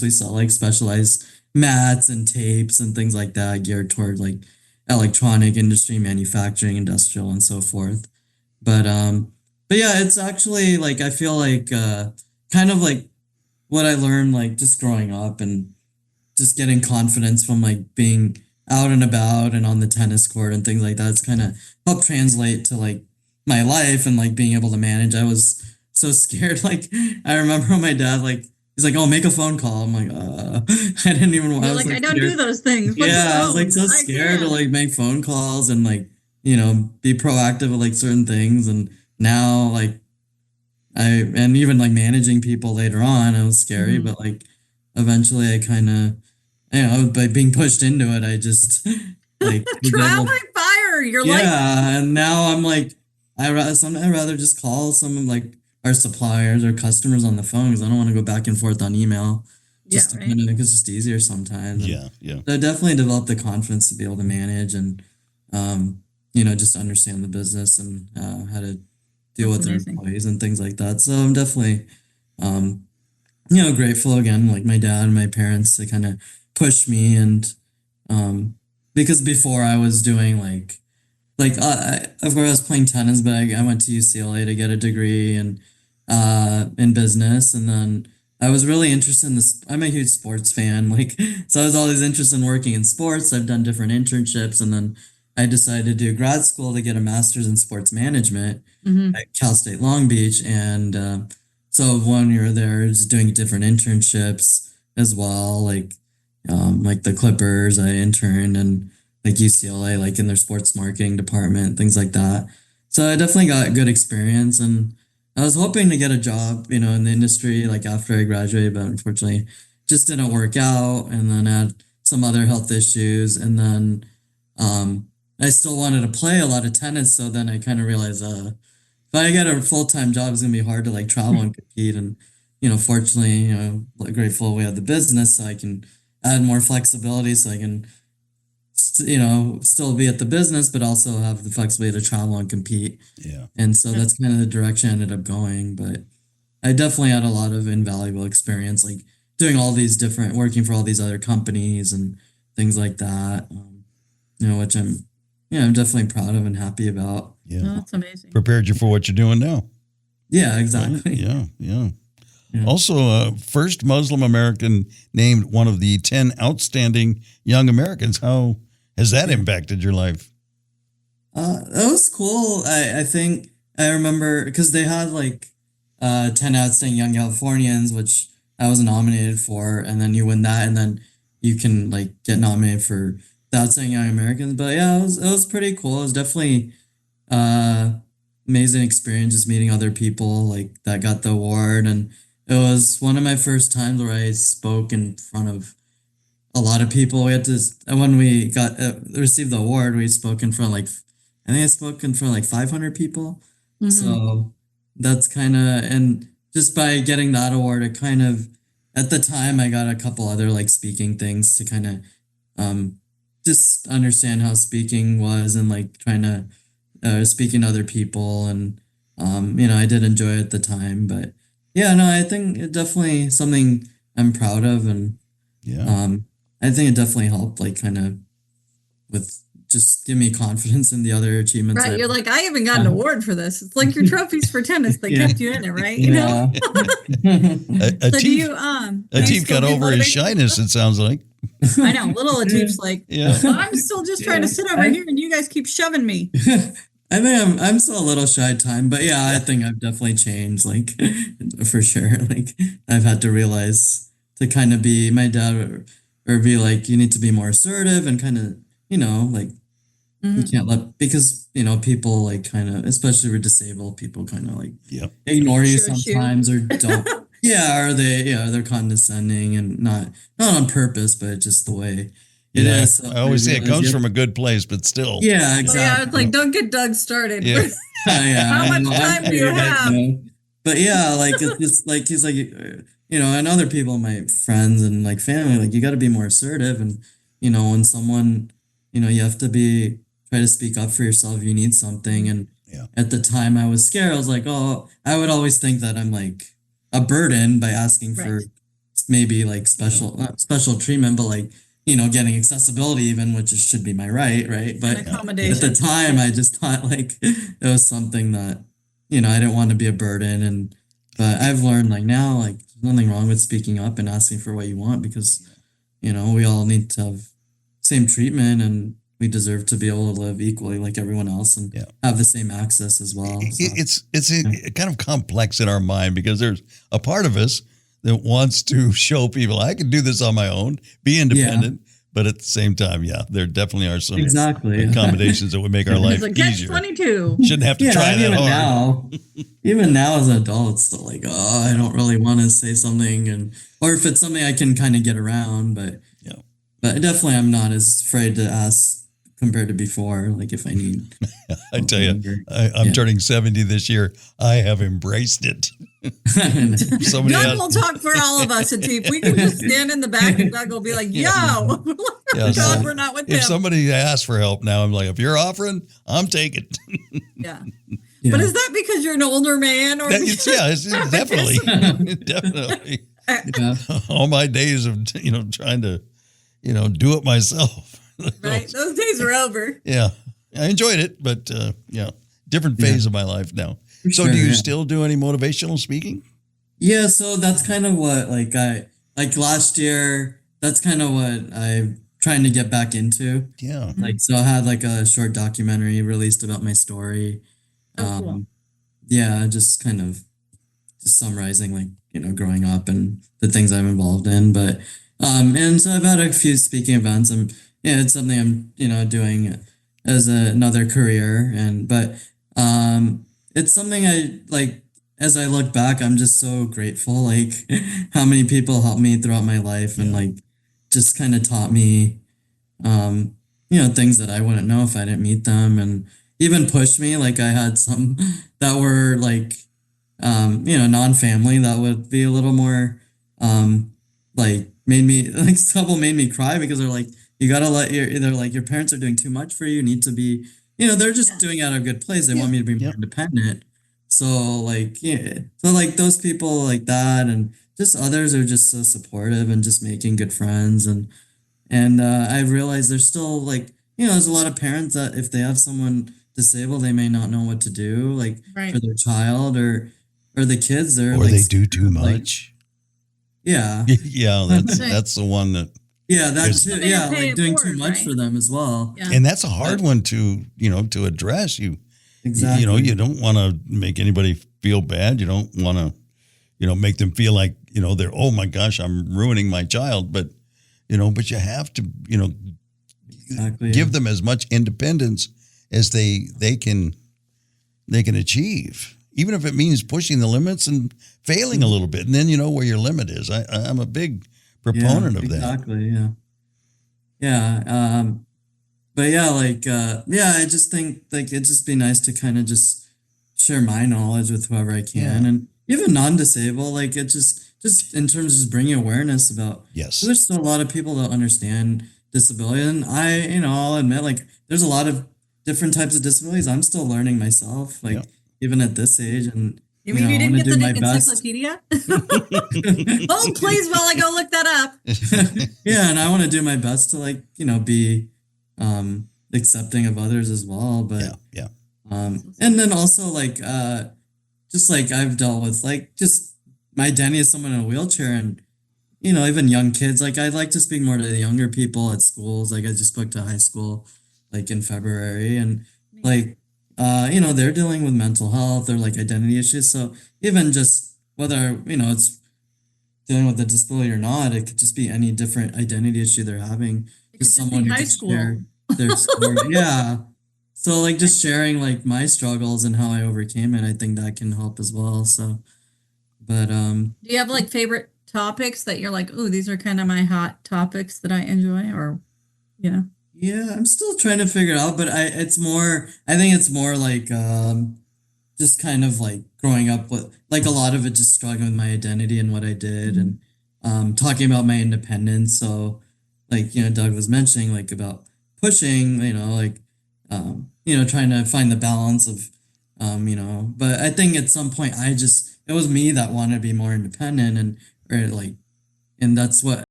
we sell like specialized mats and tapes and things like that geared toward like electronic industry, manufacturing, industrial, and so forth. But but yeah, it's actually like I feel like kind of like what I learned like just growing up and just getting confidence from like being out and about and on the tennis court and things like that. It's kind of helped translate to like my life and like being able to manage. I was so scared. Like I remember when my dad like he's like, "Oh, make a phone call." I'm like, I didn't even. I You're was like, like I don't do scared. those things. What's a Yeah, I was like phone? so I scared to can't. like make phone calls and like be proactive with like certain things. And now like and even like managing people later on, it was scary, Hmm. but like eventually I kind of, by being pushed into it, I just like was Trial able, by fire. You're like, yeah. And now I'm like, I'd rather just call some of like our suppliers or customers on the phone because I don't want to go back and forth on email yeah, just to right. kind of, it's just easier sometimes. And Yeah, yeah. so I definitely developed the confidence to be able to manage and, just understand the business and how to deal That's with their amazing. employees and things like that. So I'm definitely, um, grateful again, like my dad and my parents to kind of push me and, um, because before I was doing of course I was playing tennis, but I went to UCLA to get a degree in business, and then I was really interested in this. I'm a huge sports fan, like so I was always interested in working in sports. I've done different internships, and then I decided to do grad school to get a master's in sports management Hmm. at Cal State Long Beach, and so one year there, just doing different internships as well, like the Clippers. I interned and like UCLA, like in their sports marketing department, things like that. So I definitely got good experience, and I was hoping to get a job, in the industry like after I graduated, but unfortunately, just didn't work out. And then I had some other health issues, and then I still wanted to play a lot of tennis. So then I kind of realized, if I get a full time job, it's gonna be hard to like travel and compete. And fortunately, grateful we have the business, so I can add more flexibility, so I can still be at the business, but also have the flexibility to travel and compete. Yeah. And so Yeah, that's kind of the direction I ended up going. But I definitely had a lot of invaluable experience, like doing all these different, working for all these other companies and things like that. Which I'm definitely proud of and happy about. Yeah. no, that's amazing. Prepared you for what you're doing now. Yeah, Right? exactly. Yeah, yeah. Yeah. Also, first Muslim American named one of the 10 outstanding young Americans. How has that Yeah. impacted your life? That was cool. I think I remember because they had like 10 outstanding young Californians, which I was nominated for, and then you win that, and then you can like get nominated for the outstanding young Americans. But yeah, it was pretty cool. It was definitely uh amazing experience just meeting other people like that got the award, and it was one of my first times where I spoke in front of a lot of people. We had to when we got received the award, we spoke in front of like I think I spoke in front of like 500 people. Hmm. So that's kind of and just by getting that award, it kind of at the time I got a couple other like speaking things to kind of um just understand how speaking was and like trying to speaking to other people and I did enjoy it at the time, but yeah, no, I think it definitely something I'm proud of and Yeah. I think it definitely helped, like, kind of with just give me confidence in the other achievements Right. I've You're like, I even got an done. award for this. It's like your trophies for tennis. They Yeah, kept you in it, right? yeah. So Atif, do you Atif still got do over his motivational shyness, stuff? it sounds like. I know. Little Atif's like, Yeah. I'm still just trying Yeah, to sit over I here and you guys keep shoving me. I think I'm still a little shy at time, but yeah, I think I've definitely changed, like for sure. Like I've had to realize to kind of be my dad or be like you need to be more assertive and kind of like you Hmm. can't let because people like kind of especially with disabled people kind of like Yep. ignore you Shush you. sometimes or don't yeah or they're condescending and not on purpose but just the way it Yeah. is so I I always say it realize comes you from have, a good place, but still. yeah Oh, yeah. It's like, exactly don't get Doug started. Yeah. yeah How I much know I'm time sure do you you guys have? know but yeah like it's just like he's like and other people my friends and like family like you got to be more assertive and when someone you have to be try to speak up for yourself if you need something and Yeah. at the time I was scared I was like oh I would always think that I'm like a burden by asking Right. for maybe like special, not special treatment, but like, getting accessibility even, which should be my right? But An at accommodation. the time, I just thought like it was something that, I didn't want to be a burden. But I've learned like now, like there's nothing wrong with speaking up and asking for what you want because, we all need to have same treatment and we deserve to be able to live equally like everyone else and Yeah. have the same access as well. So, It's kind of complex in our mind because there's a part of us that wants to show people I can do this on my own, be independent, but at the same time, there definitely are some exactly. accommodations that would make our life It's like, catch easier. 22. Shouldn't have to try and that hard. even now as an adult, it's still like, oh, I don't really want to say something, or if it's something I can kind of get around, but definitely I'm not as afraid to ask compared to before. Like if I need, I tell you, I'm turning 70 this year. I have embraced it. Somebody Doug else, will talk for all of us, Atif. We can just stand in the back and Doug will be like, yo, God, we're not with him. if somebody asks for help now, I'm like, if you're offering, I'm taking. Yeah. But is that because you're an older man? Or It's definitely. Definitely. Yeah. All my days of, trying to, do it myself. right? Those days are over. Yeah. I enjoyed it, but different phase of my life now. So do you still do any motivational speaking? Yeah, so that's kind of what like last year, that's kind of what I'm trying to get back into. Yeah. Like so I had like a short documentary released about my story. Cool. Yeah, just kind of just summarizing like, growing up and the things I'm involved in. But and so I've had a few speaking events. It's something I'm, doing as another career but it's something I like as I look back, I'm just so grateful like how many people helped me throughout my life and like just kind of taught me things that I wouldn't know if I didn't meet them and even pushed me. Like I had some that were like non-family that would be a little more like made me like couple made me cry because they're like, you gotta let your parents are doing too much for you. You need to be, they're just doing it out of a good place. They want me to be more independent. So like, so like those people like that and just others are just so supportive and just making good friends. And I realized there's still like, there's a lot of parents that if they have someone disabled, they may not know what to do like for their child or the kids. They're or like, they do too like, much. Yeah. Yeah. That's the one that. Yeah, that's like doing too much right? for them as well. Yeah. And that's a hard one to, to address. Exactly. You don't want to make anybody feel bad. You don't want to, make them feel like, they're, oh my gosh, I'm ruining my child. But you have to, give them as much independence as they can achieve, even if it means pushing the limits and failing a little bit. And then you know where your limit is. I'm a big proponent of that. Exactly. Yeah. Yeah. But yeah, like, I just think like it'd just be nice to kind of just share my knowledge with whoever I can. And even non-disabled, like it just in terms of just bringing awareness about, there's still a lot of people that understand disability. And I'll admit like there's a lot of different types of disabilities. I'm still learning myself, like even at this age. And you mean you didn't get the encyclopedia? Best. Oh, please, while I go look that up. Yeah, and I want to do my best to like, be accepting of others as well. But and then also like just like I've dealt with like just my identity as someone in a wheelchair and even young kids. Like I'd like to speak more to the younger people at schools. Like I just spoke to high school like in February and like they're dealing with mental health or like identity issues. So even just whether, it's dealing with a disability or not, it could just be any different identity issue they're having. Just someone who can share their story. Yeah. So like just sharing like my struggles and how I overcame it, I think that can help as well. So, but do you have like favorite topics that you're like, oh, these are kind of my hot topics that I enjoy, or Yeah, I'm still trying to figure it out, but I think it's more like just kind of like growing up with like a lot of it just struggling with my identity and what I did and talking about my independence. So like, Doug was mentioning like about pushing, like trying to find the balance of but I think at some point it was me that wanted to be more independent and or like And that's what